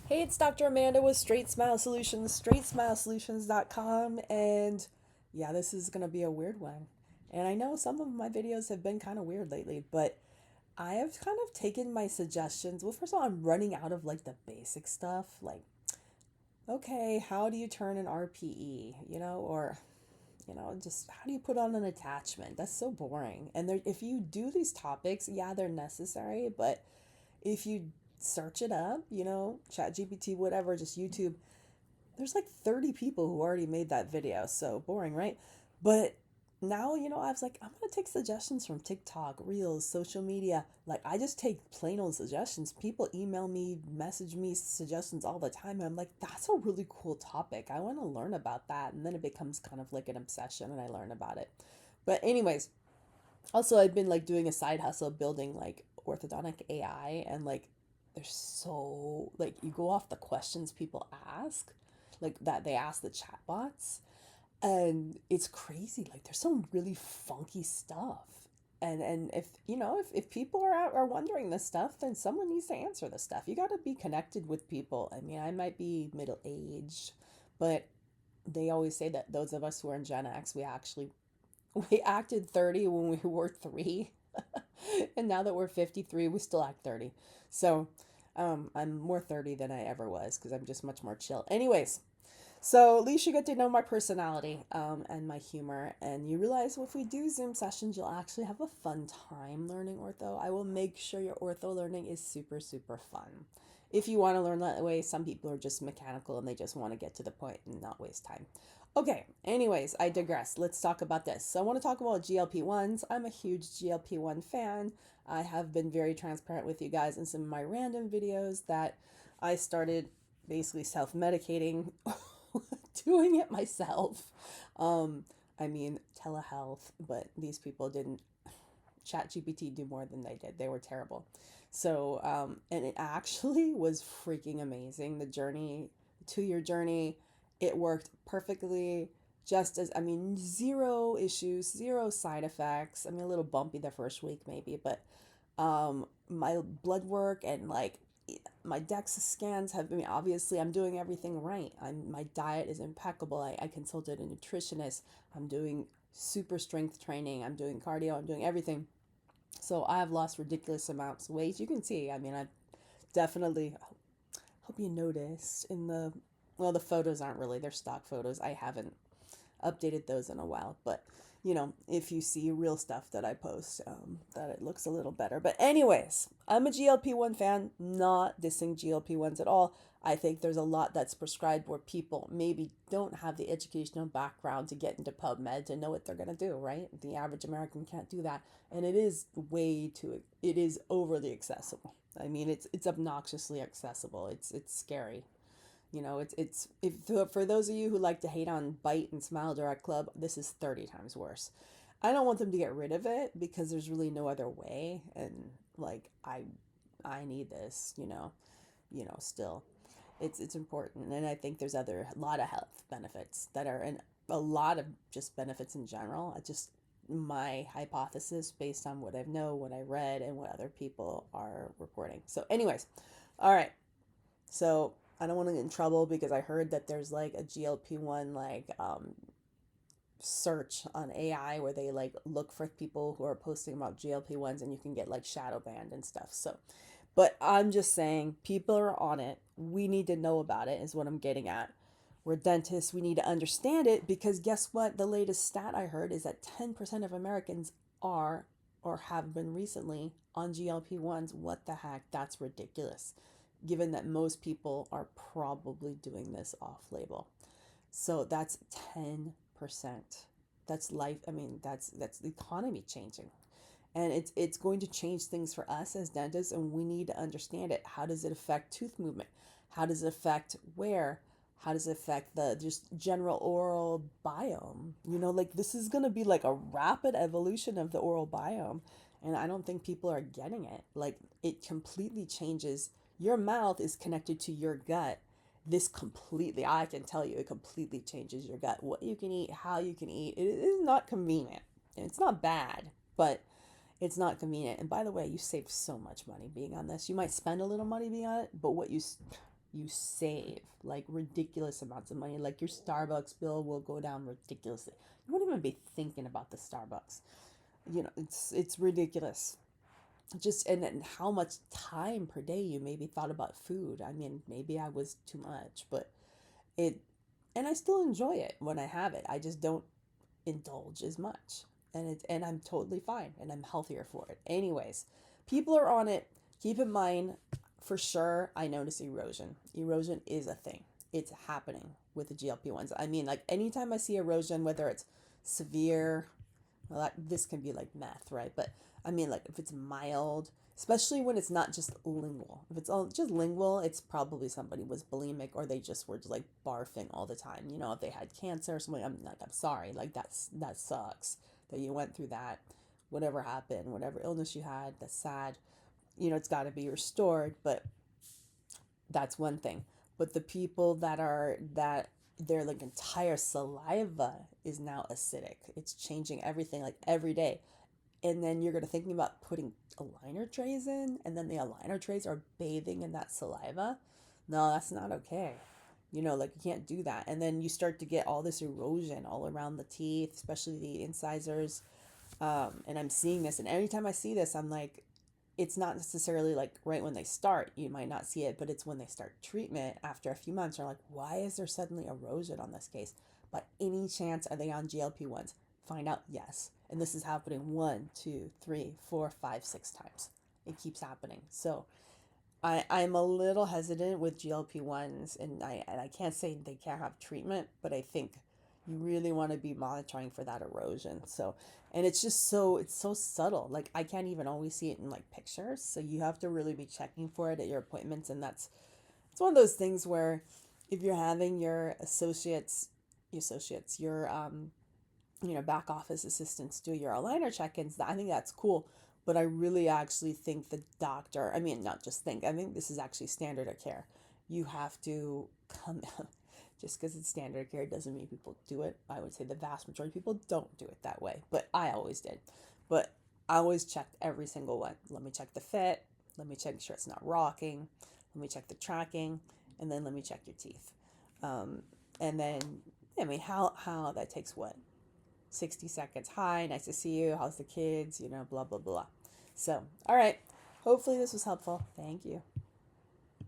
Hey, it's Dr. Amanda with Straightsmile Solutions, straightsmilesolutions.com, and yeah, this is going to be a weird one. And I know some of my videos have been kind of weird lately, but I have kind of taken my suggestions. Well, first of all, I'm running out of like the basic stuff, like, okay, how do you turn an RPE, or just how do you put on an attachment? That's so boring. And if you do these topics, yeah, they're necessary, but if you search it up, chat GPT, whatever, just YouTube, there's like 30 people who already made that video. So boring, right? But now, I was like, I'm going to take suggestions from TikTok, Reels, social media. Like, I just take plain old suggestions. People email me, message me suggestions all the time. And I'm like, that's a really cool topic. I want to learn about that. And then it becomes kind of like an obsession and I learn about it. But, anyways, also, I've been like doing a side hustle building like orthodontic AI, and like there's so like you go off the questions people ask, like that they ask the chatbots, and it's crazy. Like there's some really funky stuff. And if if people are out are wondering this stuff, then someone needs to answer this stuff. You got to be connected with people. I mean, I might be middle aged, but they always say that those of us who are in Gen X, we acted 30 when we were 3. And now that we're 53, we still act 30. So I'm more 30 than I ever was because I'm just much more chill. Anyways, so at least you get to know my personality and my humor. And you realize, well, if we do Zoom sessions, you'll actually have a fun time learning ortho. I will make sure your ortho learning is super, super fun. If you want to learn that way, some people are just mechanical and they just want to get to the point and not waste time. Okay, anyways, I digress. Let's talk about this. So I want to talk about GLP-1s. I'm a huge GLP-1 fan. I have been very transparent with you guys in some of my random videos that I started basically self-medicating, doing it myself. I mean, telehealth, but these people didn't chat GPT do more than they did. They were terrible. So, and it actually was freaking amazing. The journey, 2 year journey, it worked perfectly. Just as, I mean, zero issues, zero side effects. I mean, a little bumpy the first week maybe, but my blood work and like my DEXA scans have been, obviously I'm doing everything right. My diet is impeccable. I consulted a nutritionist. I'm doing super strength training. I'm doing cardio. I'm doing everything. So I have lost ridiculous amounts of weight. You can see, I mean, I definitely hope you noticed in the photos aren't really, they're stock photos. I haven't updated those in a while, but if you see real stuff that I post, that it looks a little better. But anyways, I'm a GLP-1 fan, not dissing GLP-1s at all. I think there's a lot that's prescribed where people maybe don't have the educational background to get into PubMed to know what they're going to do, right? The average American can't do that. And it is overly accessible. I mean, it's obnoxiously accessible. It's scary. It's if for those of you who like to hate on Bite and SmileDirectClub, this is 30 times worse. I don't want them to get rid of it because there's really no other way, and like I need this, still. It's important, and I think there's a lot of health benefits that are, and a lot of just benefits in general. I just my hypothesis based on what I know, what I read, and what other people are reporting. So anyways, all right. So I don't want to get in trouble because I heard that there's like a GLP-1 like search on AI where they like look for people who are posting about GLP-1s and you can get like shadow banned and stuff. So, but I'm just saying people are on it. We need to know about it is what I'm getting at. We're dentists. We need to understand it because guess what? The latest stat I heard is that 10% of Americans are or have been recently on GLP-1s. What the heck? That's ridiculous given that most people are probably doing this off label. So that's 10%. That's life. I mean, that's the economy changing. And it's going to change things for us as dentists, and we need to understand it. How does it affect tooth movement? How does it affect wear? How does it affect the just general oral biome? Like this is going to be like a rapid evolution of the oral biome, and I don't think people are getting it. Like it completely changes. Your mouth is connected to your gut. This completely, I can tell you, it completely changes your gut. What you can eat, how you can eat. It is not convenient. It's not bad, but it's not convenient. And by the way, you save so much money being on this. You might spend a little money being on it, but you save like ridiculous amounts of money. Like your Starbucks bill will go down ridiculously. You won't even be thinking about the Starbucks. You know, it's ridiculous. Just and how much time per day you maybe thought about food. I mean, maybe I was too much, but it and I still enjoy it when I have it. I just don't indulge as much. And I'm totally fine and I'm healthier for it. Anyways, people are on it. Keep in mind, for sure, I notice erosion. Erosion is a thing. It's happening with the GLP-1s. I mean, like anytime I see erosion, whether it's severe, well, this can be like meth, right? But I mean, like if it's mild, especially when it's not just lingual. If it's all just lingual, it's probably somebody was bulimic or they just were just like barfing all the time. You know, if they had cancer or something, I'm sorry, like that sucks that you went through that. Whatever happened, whatever illness you had, that's sad. You know, it's got to be restored, but that's one thing. But the people that their like entire saliva is now acidic. It's changing everything like every day. And then you're gonna thinking about putting aligner trays in, and then the aligner trays are bathing in that saliva. No, that's not okay. You know, like you can't do that. And then you start to get all this erosion all around the teeth, especially the incisors. And I'm seeing this, and every time I see this, I'm like, it's not necessarily like right when they start, you might not see it, but it's when they start treatment after a few months, you're like, why is there suddenly erosion on this case? By any chance, are they on GLP-1s? Find out, yes. And this is happening 1, 2, 3, 4, 5, 6 times. It keeps happening. So I'm a little hesitant with GLP-1s, and I can't say they can't have treatment, but I think you really want to be monitoring for that erosion. So, and it's just it's so subtle. Like I can't even always see it in like pictures. So you have to really be checking for it at your appointments. And it's one of those things where if you're having your your back office assistants do your aligner check-ins, I think that's cool. But I really actually think the doctor, I mean, not just think, I think this is actually standard of care. You have to come, just because it's standard of care doesn't mean people do it. I would say the vast majority of people don't do it that way, but I always did. But I always checked every single one. Let me check the fit. Let me check sure it's not rocking. Let me check the tracking. And then let me check your teeth. And then, I mean, how that takes what? 60 seconds. Hi, nice to see you. How's the kids? You know, blah, blah, blah. So, all right. Hopefully this was helpful. Thank you.